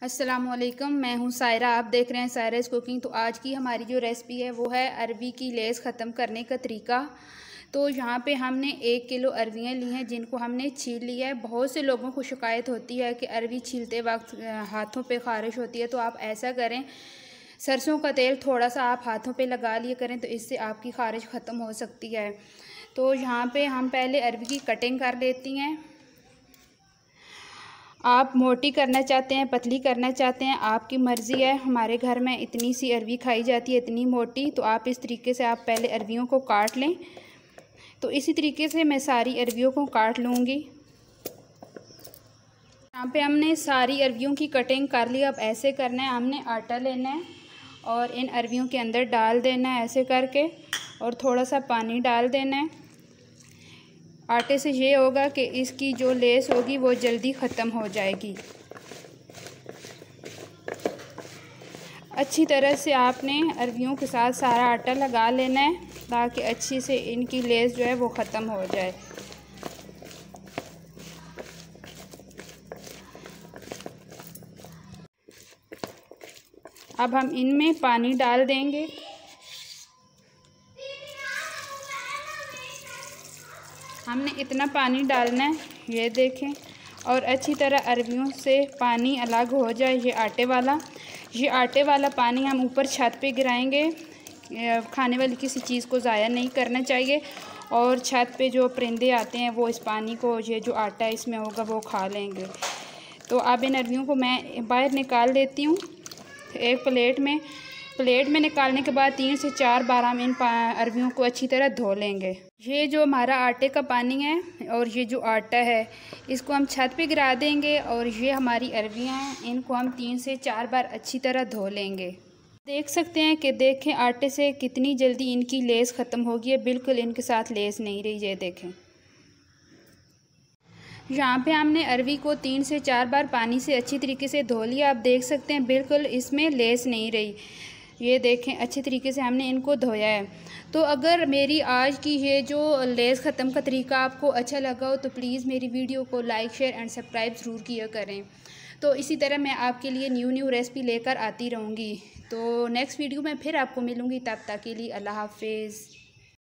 अस्सलामुअलैकुम, मैं हूं सायरा। आप देख रहे हैं सायरा's कुकिंग। तो आज की हमारी जो रेसिपी है वो है अरवी की लेस ख़त्म करने का तरीका। तो यहाँ पे हमने 1 किलो अरवियाँ ली हैं जिनको हमने छील लिया है। बहुत से लोगों को शिकायत होती है कि अरवी छीलते वक्त हाथों पे ख़ारिश होती है, तो आप ऐसा करें, सरसों का तेल थोड़ा सा आप हाथों पे लगा लिया करें, तो इससे आपकी ख़ारिश ख़त्म हो सकती है। तो यहाँ पे हम पहले अरवी की कटिंग कर लेती हैं। आप मोटी करना चाहते हैं, पतली करना चाहते हैं, आपकी मर्ज़ी है। हमारे घर में इतनी सी अरवी खाई जाती है, इतनी मोटी। तो आप इस तरीके से आप पहले अरवियों को काट लें। तो इसी तरीके से मैं सारी अरवियों को काट लूँगी। यहाँ पे हमने सारी अरवियों की कटिंग कर ली। अब ऐसे करना है, हमने आटा लेना है और इन अरवियों के अंदर डाल देना है ऐसे करके, और थोड़ा सा पानी डाल देना है। आटे से ये होगा कि इसकी जो लेस होगी वो जल्दी ख़त्म हो जाएगी। अच्छी तरह से आपने अरवियों के साथ सारा आटा लगा लेना है ताकि अच्छी से इनकी लेस जो है वो ख़त्म हो जाए। अब हम इनमें पानी डाल देंगे। हमने इतना पानी डालना है, ये देखें, और अच्छी तरह अरवियों से पानी अलग हो जाए। ये आटे वाला पानी हम ऊपर छत पे गिराएंगे। खाने वाली किसी चीज़ को ज़ाया नहीं करना चाहिए, और छत पे जो परिंदे आते हैं वो इस पानी को, ये जो आटा इसमें होगा वो खा लेंगे। तो अब इन अरवियों को मैं बाहर निकाल देती हूँ एक प्लेट में निकालने के बाद 3 से 4 बार हम इन अरवियों को अच्छी तरह धो लेंगे। ये जो हमारा आटे का पानी है और ये जो आटा है, इसको हम छत पे गिरा देंगे, और ये हमारी अरवियाँ हैं, इनको हम 3 से 4 बार अच्छी तरह धो लेंगे। देख सकते हैं कि देखें आटे से कितनी जल्दी इनकी लेस ख़त्म होगी है, बिल्कुल इनके साथ लेस नहीं रही। ये देखें, यहाँ पे हमने अरवी को 3 से 4 बार पानी से अच्छी तरीके से धो लिया। आप देख सकते हैं बिल्कुल इसमें लेस नहीं रही। ये देखें अच्छी तरीके से हमने इनको धोया है। तो अगर मेरी आज की ये जो लेस ख़त्म का तरीका आपको अच्छा लगा हो तो प्लीज़ मेरी वीडियो को लाइक, शेयर एंड सब्सक्राइब ज़रूर किया करें। तो इसी तरह मैं आपके लिए न्यू रेसिपी लेकर आती रहूँगी। तो नेक्स्ट वीडियो में फिर आपको मिलूँगी, तब तक के लिए अल्लाह हाफिज़।